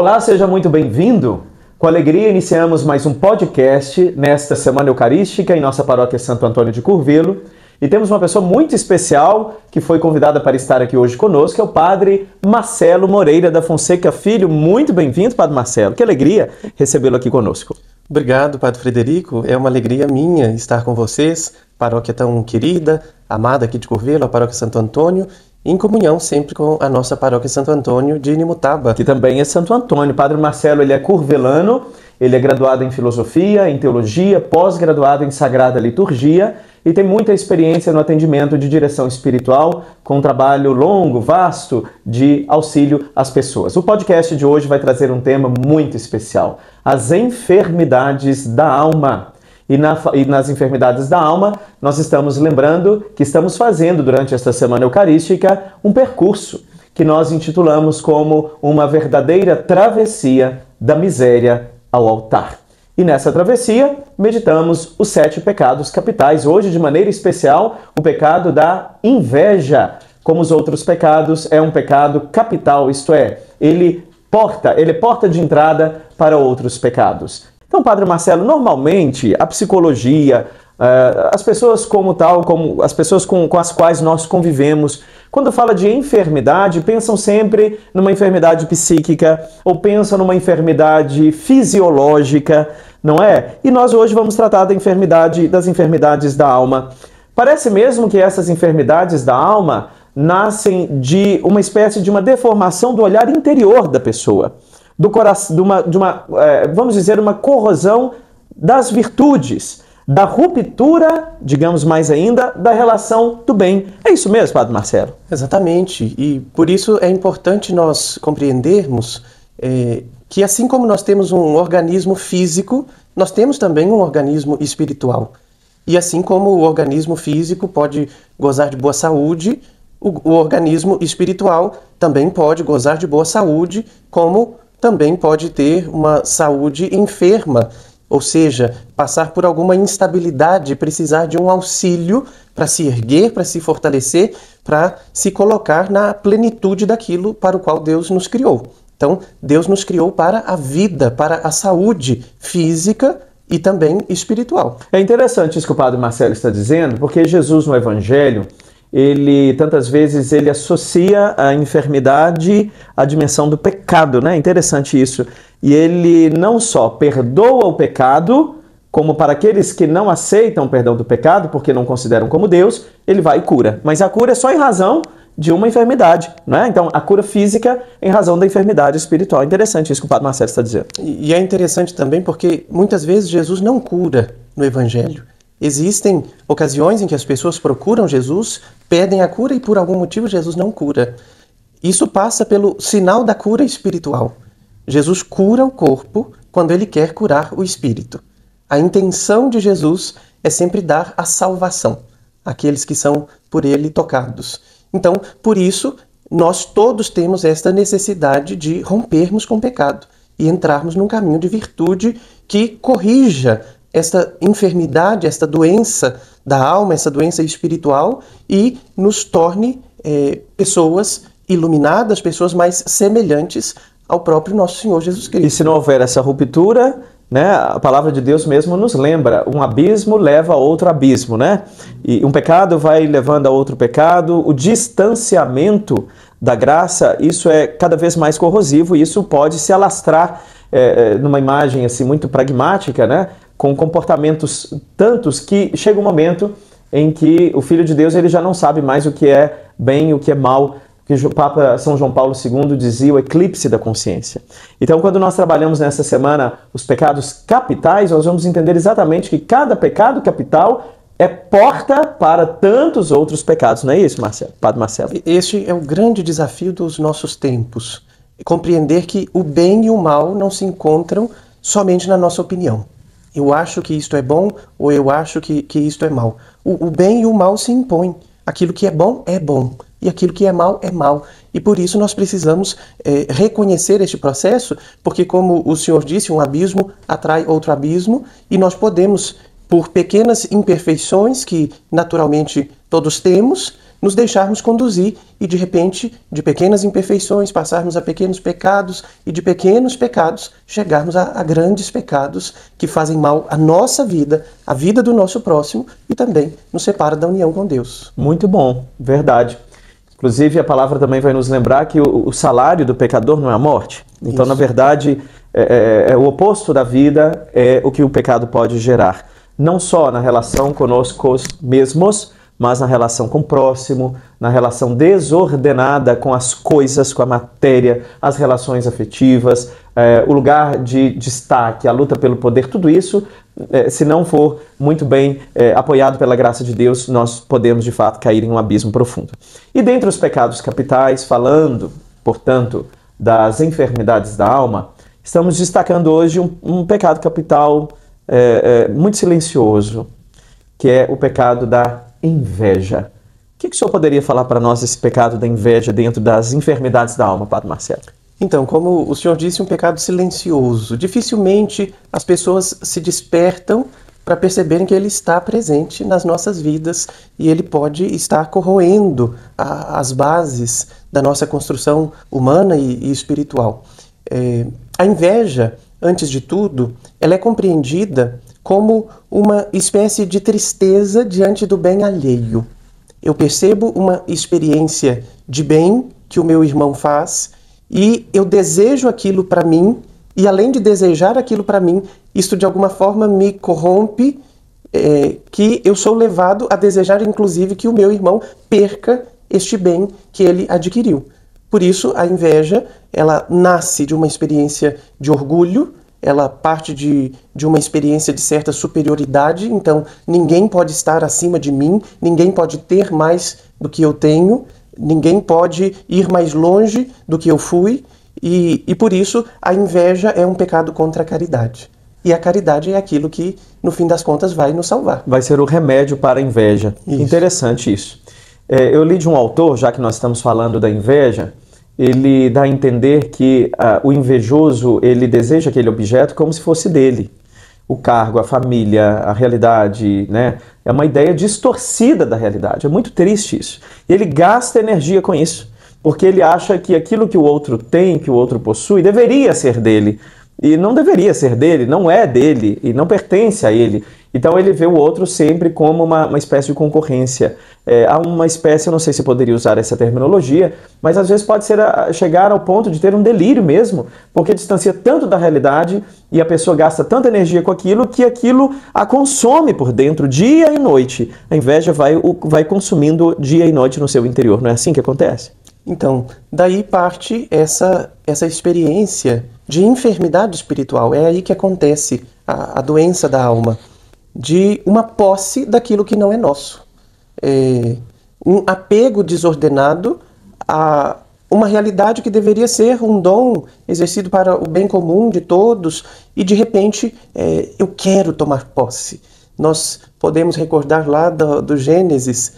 Olá, seja muito bem-vindo. Com alegria iniciamos mais um podcast nesta Semana Eucarística em nossa paróquia Santo Antônio de Curvelo. E temos uma pessoa muito especial que foi convidada para estar aqui hoje conosco, é o Padre Marcelo Moreira da Fonseca Filho. Muito bem-vindo, Padre Marcelo. Que alegria recebê-lo aqui conosco. Obrigado, Padre Frederico. É uma alegria minha estar com vocês, paróquia tão querida, amada aqui de Curvelo, a paróquia Santo Antônio, em comunhão sempre com a nossa paróquia Santo Antônio de Inimutaba. Que também é Santo Antônio. Padre Marcelo, ele é curvelano, ele é graduado em filosofia, em teologia, pós-graduado em Sagrada Liturgia e tem muita experiência no atendimento de direção espiritual, com um trabalho longo, vasto, de auxílio às pessoas. O podcast de hoje vai trazer um tema muito especial: as enfermidades da alma. E nas enfermidades da alma, nós estamos lembrando que estamos fazendo durante esta Semana Eucarística um percurso que nós intitulamos como uma verdadeira travessia da miséria ao altar. E nessa travessia, meditamos os 7 pecados capitais. Hoje, de maneira especial, o pecado da inveja. Como os outros pecados, é um pecado capital, isto é, ele é porta de entrada para outros pecados. Então, Padre Marcelo, normalmente a psicologia, as pessoas como as pessoas com as quais nós convivemos, quando fala de enfermidade, pensam sempre numa enfermidade psíquica ou pensam numa enfermidade fisiológica, não é? E nós hoje vamos tratar das enfermidades da alma. Parece mesmo que essas enfermidades da alma nascem de uma espécie de uma deformação do olhar interior da pessoa, do coração, vamos dizer, uma corrosão das virtudes, da ruptura, digamos mais ainda, da relação do bem. É isso mesmo, Padre Marcelo? Exatamente, e por isso é importante nós compreendermos que assim como nós temos um organismo físico, nós temos também um organismo espiritual. E assim como o organismo físico pode gozar de boa saúde, o organismo espiritual também pode gozar de boa saúde, como também pode ter uma saúde enferma, ou seja, passar por alguma instabilidade, precisar de um auxílio para se erguer, para se fortalecer, para se colocar na plenitude daquilo para o qual Deus nos criou. Então, Deus nos criou para a vida, para a saúde física e também espiritual. É interessante isso que o Padre Marcelo está dizendo, porque Jesus no Evangelho, tantas vezes ele associa a enfermidade à dimensão do pecado, né? Interessante isso. E ele não só perdoa o pecado, como para aqueles que não aceitam o perdão do pecado, porque não consideram como Deus, ele vai e cura. Mas a cura é só em razão de uma enfermidade, né? Então, a cura física em razão da enfermidade espiritual. Interessante isso que o Padre Marcelo está dizendo. E é interessante também porque muitas vezes Jesus não cura no Evangelho. Existem ocasiões em que as pessoas procuram Jesus, pedem a cura e por algum motivo Jesus não cura. Isso passa pelo sinal da cura espiritual. Jesus cura o corpo quando ele quer curar o espírito. A intenção de Jesus é sempre dar a salvação àqueles que são por ele tocados. Então, por isso, nós todos temos esta necessidade de rompermos com o pecado e entrarmos num caminho de virtude que corrija esta enfermidade, esta doença da alma, essa doença espiritual e nos torne pessoas iluminadas, pessoas mais semelhantes ao próprio nosso Senhor Jesus Cristo. E se não houver essa ruptura, né, a palavra de Deus mesmo nos lembra, um abismo leva a outro abismo, né? E um pecado vai levando a outro pecado, o distanciamento da graça, isso é cada vez mais corrosivo e isso pode se alastrar numa imagem assim muito pragmática, né? Com comportamentos tantos que chega um momento em que o Filho de Deus ele já não sabe mais o que é bem e o que é mal, que o Papa São João Paulo II dizia, o eclipse da consciência. Então, quando nós trabalhamos nessa semana os pecados capitais, nós vamos entender exatamente que cada pecado capital é porta para tantos outros pecados, não é isso, Marcelo? Padre Marcelo? Este é o grande desafio dos nossos tempos, compreender que o bem e o mal não se encontram somente na nossa opinião. Eu acho que isto é bom ou eu acho que isto é mal. O bem e o mal se impõem. Aquilo que é bom e aquilo que é mal é mal. E por isso nós precisamos reconhecer este processo, porque como o Senhor disse, um abismo atrai outro abismo e nós podemos, por pequenas imperfeições que naturalmente todos temos, nos deixarmos conduzir e, de repente, de pequenas imperfeições, passarmos a pequenos pecados e de pequenos pecados chegarmos a grandes pecados que fazem mal à nossa vida, à vida do nosso próximo e também nos separa da união com Deus. Muito bom, verdade. Inclusive, a palavra também vai nos lembrar que o salário do pecador não é a morte. Então, na verdade, o oposto da vida é o que o pecado pode gerar. Não só na relação conosco mesmos, mas na relação com o próximo, na relação desordenada com as coisas, com a matéria, as relações afetivas, o lugar de destaque, a luta pelo poder, tudo isso, se não for muito bem apoiado pela graça de Deus, nós podemos de fato cair em um abismo profundo. E dentre os pecados capitais, falando, portanto, das enfermidades da alma, estamos destacando hoje um pecado capital muito silencioso, que é o pecado da inveja. O que o senhor poderia falar para nós desse pecado da inveja dentro das enfermidades da alma, Padre Marcelo? Então, como o senhor disse, um pecado silencioso. Dificilmente as pessoas se despertam para perceberem que ele está presente nas nossas vidas e ele pode estar corroendo as bases da nossa construção humana e espiritual. A inveja, antes de tudo, ela é compreendida como uma espécie de tristeza diante do bem alheio. Eu percebo uma experiência de bem que o meu irmão faz e eu desejo aquilo para mim, e além de desejar aquilo para mim, isso de alguma forma me corrompe, que eu sou levado a desejar inclusive que o meu irmão perca este bem que ele adquiriu. Por isso, a inveja, ela nasce de uma experiência de orgulho, ela parte de uma experiência de certa superioridade, então ninguém pode estar acima de mim, ninguém pode ter mais do que eu tenho, ninguém pode ir mais longe do que eu fui, e por isso a inveja é um pecado contra a caridade. E a caridade é aquilo que, no fim das contas, vai nos salvar. Vai ser o remédio para a inveja. Isso. Interessante isso. Eu li de um autor, já que nós estamos falando da inveja, ele dá a entender que o invejoso, ele deseja aquele objeto como se fosse dele. O cargo, a família, a realidade, né? É uma ideia distorcida da realidade. É muito triste isso. E ele gasta energia com isso, porque ele acha que aquilo que o outro tem, que o outro possui, deveria ser dele. E não deveria ser dele, não é dele e não pertence a ele. Então ele vê o outro sempre como uma espécie de concorrência. Há uma espécie, eu não sei se poderia usar essa terminologia, mas às vezes pode ser chegar ao ponto de ter um delírio mesmo, porque distancia tanto da realidade e a pessoa gasta tanta energia com aquilo que aquilo a consome por dentro, dia e noite. A inveja vai consumindo dia e noite no seu interior. Não é assim que acontece? Então, daí parte essa experiência de enfermidade espiritual. É aí que acontece a doença da alma, de uma posse daquilo que não é nosso. Um apego desordenado a uma realidade que deveria ser um dom exercido para o bem comum de todos e, de repente, eu quero tomar posse. Nós podemos recordar lá do Gênesis,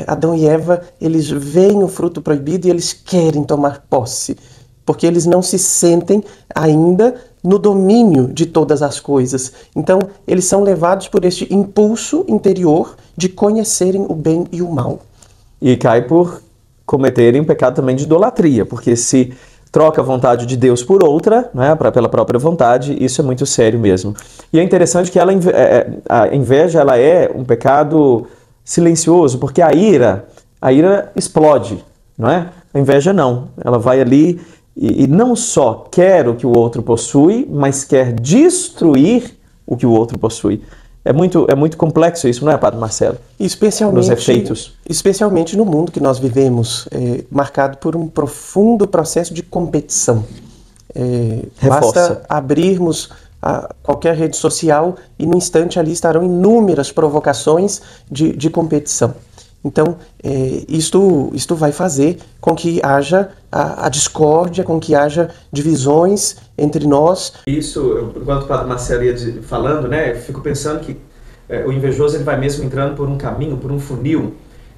Adão e Eva, eles veem o fruto proibido e eles querem tomar posse, porque eles não se sentem ainda no domínio de todas as coisas. Então, eles são levados por este impulso interior de conhecerem o bem e o mal. E cai por cometerem um pecado também de idolatria, porque se troca a vontade de Deus por outra, né, pela própria vontade, isso é muito sério mesmo. E é interessante que a inveja ela é um pecado silencioso, porque a ira explode, não é? A inveja não, ela vai ali e não só quer o que o outro possui, mas quer destruir o que o outro possui. É muito complexo isso, não é, Padre Marcelo? Especialmente, nos efeitos. Especialmente no mundo que nós vivemos, marcado por um profundo processo de competição. Basta abrirmos qualquer rede social e no instante ali estarão inúmeras provocações de competição. Então, isto vai fazer com que haja a discórdia, com que haja divisões entre nós. Isso, enquanto o Padre Marcelo ia falando, né, eu fico pensando que o invejoso ele vai mesmo entrando por um caminho, por um funil,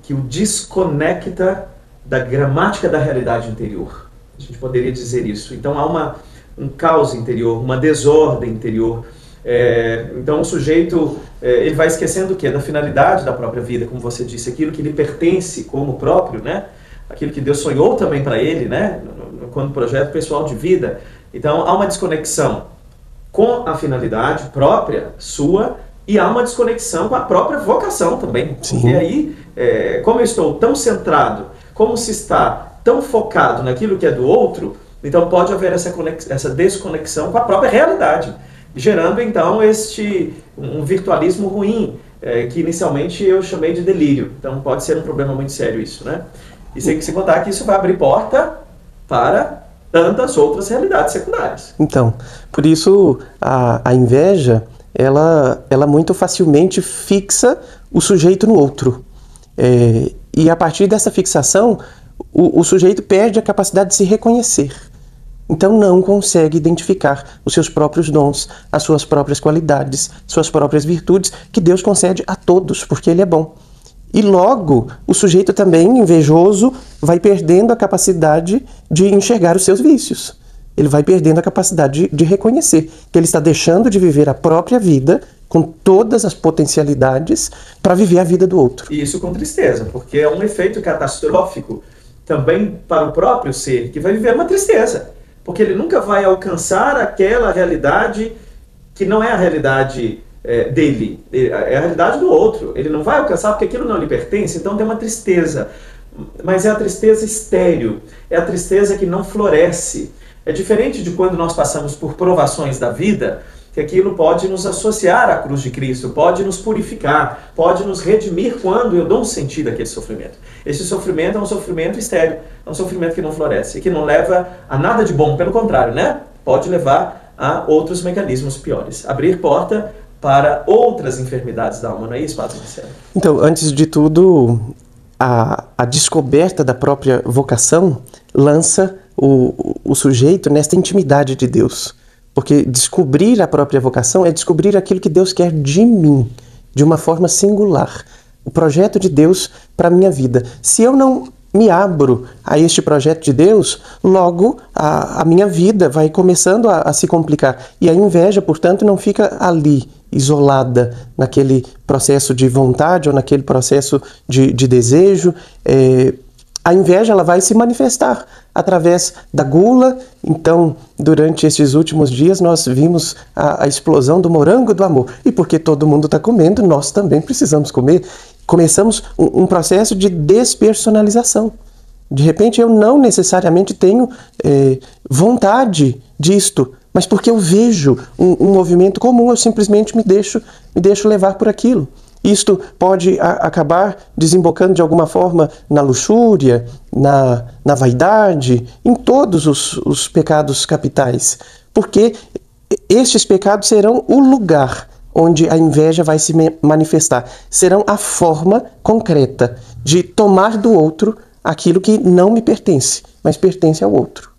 que o desconecta da gramática da realidade interior. A gente poderia dizer isso. Então há um caos interior, uma desordem interior. Então o sujeito ele vai esquecendo o quê? Da finalidade da própria vida, como você disse, aquilo que lhe pertence como próprio, né? Aquilo que Deus sonhou também para ele, né? Quando projeto pessoal de vida. Então há uma desconexão com a finalidade própria sua e há uma desconexão com a própria vocação também. Sim. Porque aí, como eu estou tão centrado, como se está tão focado naquilo que é do outro, então pode haver essa desconexão com a própria realidade, gerando então um virtualismo ruim, que inicialmente eu chamei de delírio. Então pode ser um problema muito sério isso, né? E sem contar que isso vai abrir porta para tantas outras realidades secundárias. Então, por isso a inveja, ela muito facilmente fixa o sujeito no outro. E a partir dessa fixação, o sujeito perde a capacidade de se reconhecer. Então não consegue identificar os seus próprios dons, as suas próprias qualidades, suas próprias virtudes, que Deus concede a todos, porque Ele é bom. E logo, o sujeito também, invejoso, vai perdendo a capacidade de enxergar os seus vícios. Ele vai perdendo a capacidade de reconhecer que ele está deixando de viver a própria vida com todas as potencialidades para viver a vida do outro. E isso com tristeza, porque é um efeito catastrófico também para o próprio ser, que vai viver uma tristeza. Porque ele nunca vai alcançar aquela realidade que não é a realidade dele, é a realidade do outro. Ele não vai alcançar porque aquilo não lhe pertence, então tem uma tristeza. Mas é a tristeza estéril, é a tristeza que não floresce. É diferente de quando nós passamos por provações da vida, que aquilo pode nos associar à cruz de Cristo, pode nos purificar, pode nos redimir quando eu dou um sentido àquele sofrimento. Esse sofrimento é um sofrimento estéril, é um sofrimento que não floresce, que não leva a nada de bom, pelo contrário, né? Pode levar a outros mecanismos piores. Abrir porta para outras enfermidades da alma, não é isso, Padre Marcelo? Então, antes de tudo, a descoberta da própria vocação lança o sujeito nesta intimidade de Deus. Porque descobrir a própria vocação é descobrir aquilo que Deus quer de mim, de uma forma singular. O projeto de Deus para a minha vida. Se eu não me abro a este projeto de Deus, logo a minha vida vai começando a se complicar. E a inveja, portanto, não fica ali, isolada, naquele processo de vontade ou naquele processo de desejo. A inveja ela vai se manifestar através da gula. Então, durante estes últimos dias, nós vimos a explosão do morango do amor. E porque todo mundo está comendo, nós também precisamos comer. Começamos um processo de despersonalização. De repente, eu não necessariamente tenho vontade disto, mas porque eu vejo um movimento comum, eu simplesmente me deixo levar por aquilo. Isto pode acabar desembocando de alguma forma na luxúria, na vaidade, em todos os pecados capitais. Porque estes pecados serão o lugar onde a inveja vai se manifestar. Serão a forma concreta de tomar do outro aquilo que não me pertence, mas pertence ao outro.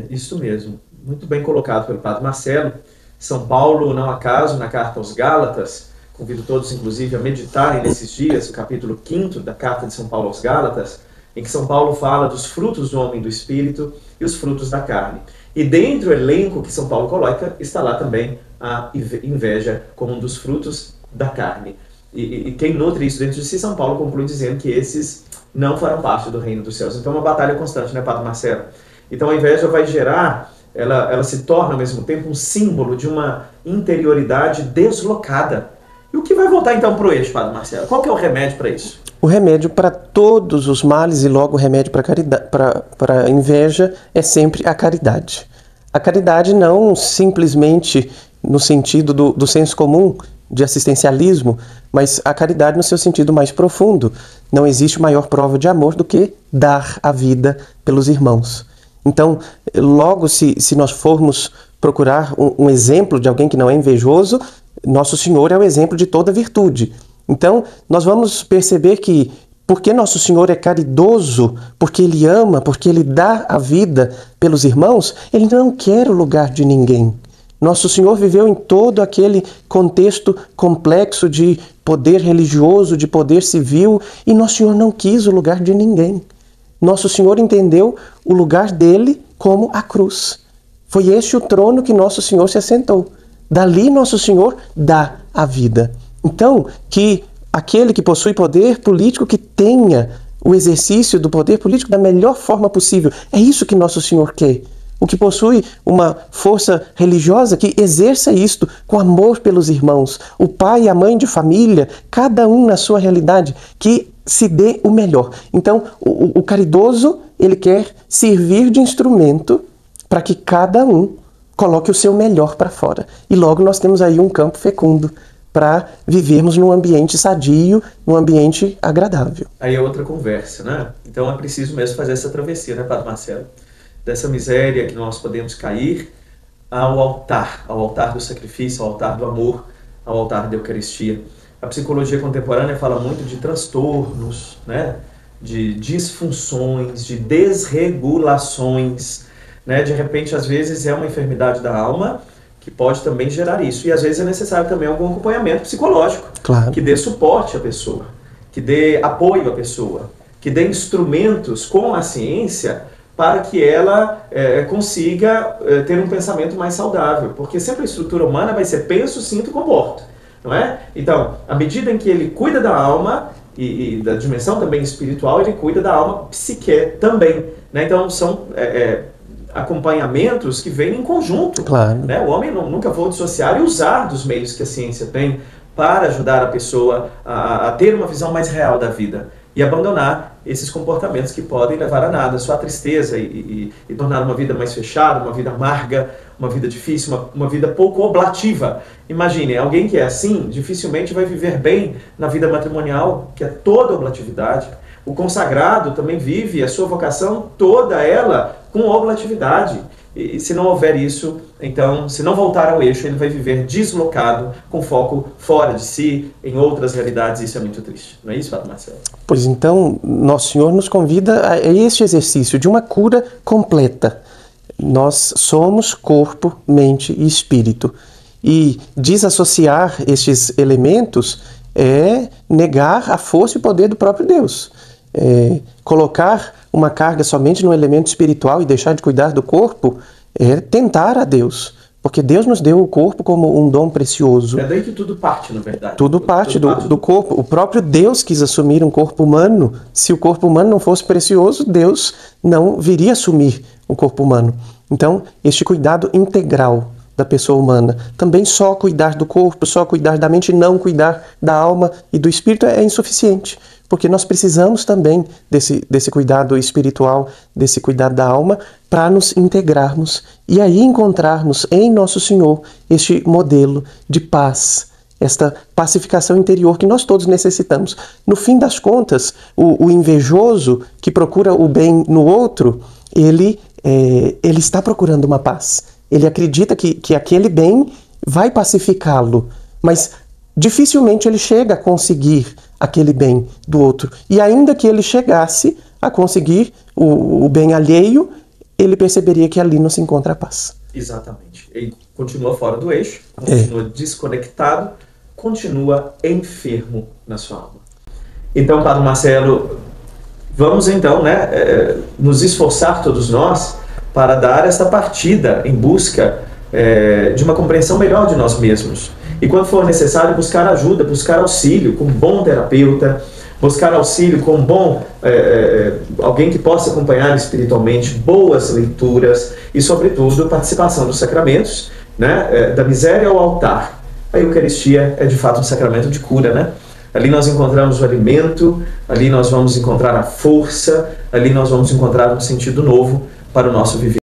Isso mesmo. Muito bem colocado pelo Padre Marcelo. São Paulo, não acaso, na carta aos Gálatas, convido todos, inclusive, a meditarem nesses dias, o capítulo 5º da carta de São Paulo aos Gálatas, em que São Paulo fala dos frutos do homem do Espírito e os frutos da carne. E dentro do elenco que São Paulo coloca, está lá também a inveja como um dos frutos da carne. E quem nutre isso dentro de si, São Paulo conclui dizendo que esses não farão parte do reino dos céus. Então é uma batalha constante, né, Padre Marcelo? Então a inveja vai gerar, ela se torna ao mesmo tempo um símbolo de uma interioridade deslocada. E o que vai voltar então para o eixo, Padre Marcelo? Qual que é o remédio para isso? O remédio para todos os males e logo o remédio para a inveja é sempre a caridade. A caridade não simplesmente no sentido do senso comum, de assistencialismo, mas a caridade no seu sentido mais profundo. Não existe maior prova de amor do que dar a vida pelos irmãos. Então, logo se nós formos procurar um exemplo de alguém que não é invejoso, Nosso Senhor é o exemplo de toda virtude. Então, nós vamos perceber que, porque Nosso Senhor é caridoso, porque Ele ama, porque Ele dá a vida pelos irmãos, Ele não quer o lugar de ninguém. Nosso Senhor viveu em todo aquele contexto complexo de poder religioso, de poder civil, e Nosso Senhor não quis o lugar de ninguém. Nosso Senhor entendeu o lugar dele como a cruz. Foi este o trono que Nosso Senhor se assentou. dali Nosso Senhor dá a vida. Então, que aquele que possui poder político que tenha o exercício do poder político da melhor forma possível. É isso que Nosso Senhor quer. O que possui uma força religiosa que exerça isto com amor pelos irmãos. O pai e a mãe de família, cada um na sua realidade, que se dê o melhor. Então, o caridoso, ele quer servir de instrumento para que cada um coloque o seu melhor para fora. E logo nós temos aí um campo fecundo para vivermos num ambiente sadio, num ambiente agradável. Aí é outra conversa, né? Então é preciso mesmo fazer essa travessia, né, Padre Marcelo? Dessa miséria que nós podemos cair ao altar do sacrifício, ao altar do amor, ao altar da Eucaristia. A psicologia contemporânea fala muito de transtornos, né? De disfunções, de desregulações, né? De repente, às vezes, é uma enfermidade da alma que pode também gerar isso. E às vezes é necessário também algum acompanhamento psicológico, claro, que dê suporte à pessoa, que dê apoio à pessoa, que dê instrumentos com a ciência para que ela consiga ter um pensamento mais saudável. Porque sempre a estrutura humana vai ser penso, sinto, comporto, não é? Então, à medida em que ele cuida da alma e da dimensão também espiritual, ele cuida da alma psique também, né? Então, são acompanhamentos que vêm em conjunto. Claro. Né? O homem nunca vai dissociar e usar dos meios que a ciência tem para ajudar a pessoa a ter uma visão mais real da vida e abandonar esses comportamentos que podem levar a nada, só a tristeza e tornar uma vida mais fechada, uma vida amarga, uma vida difícil, uma vida pouco oblativa. Imagine, alguém que é assim dificilmente vai viver bem na vida matrimonial, que é toda oblatividade. O consagrado também vive a sua vocação toda ela com oblatividade. E se não houver isso, então, se não voltar ao eixo, ele vai viver deslocado, com foco fora de si, em outras realidades, e isso é muito triste. Não é isso, Padre Marcelo? Pois então, Nosso Senhor nos convida a este exercício de uma cura completa. Nós somos corpo, mente e espírito. E desassociar estes elementos é negar a força e o poder do próprio Deus. Colocar uma carga somente no elemento espiritual e deixar de cuidar do corpo é tentar a Deus, porque Deus nos deu o corpo como um dom precioso. É daí que tudo parte, na verdade. Tudo parte do corpo. O próprio Deus quis assumir um corpo humano. Se o corpo humano não fosse precioso, Deus não viria assumir o corpo humano. Então, este cuidado integral da pessoa humana, também só cuidar do corpo, só cuidar da mente, não cuidar da alma e do espírito é insuficiente. Porque nós precisamos também desse cuidado espiritual, desse cuidado da alma, para nos integrarmos e aí encontrarmos em Nosso Senhor este modelo de paz, esta pacificação interior que nós todos necessitamos. No fim das contas, o invejoso que procura o bem no outro, ele está procurando uma paz. Ele acredita que aquele bem vai pacificá-lo, mas dificilmente ele chega a conseguir aquele bem do outro. E ainda que ele chegasse a conseguir o bem alheio, ele perceberia que ali não se encontra a paz. Exatamente. Ele continua fora do eixo, continua desconectado, continua enfermo na sua alma. Então, Padre Marcelo, vamos então, nos esforçar todos nós para dar esta partida em busca de uma compreensão melhor de nós mesmos. E quando for necessário, buscar ajuda, buscar auxílio com um bom terapeuta, buscar auxílio com um bom alguém que possa acompanhar espiritualmente, boas leituras e, sobretudo, participação dos sacramentos, né? Da miséria ao altar. A Eucaristia é, de fato, um sacramento de cura, né? Ali nós encontramos o alimento, ali nós vamos encontrar a força, ali nós vamos encontrar um sentido novo para o nosso viver.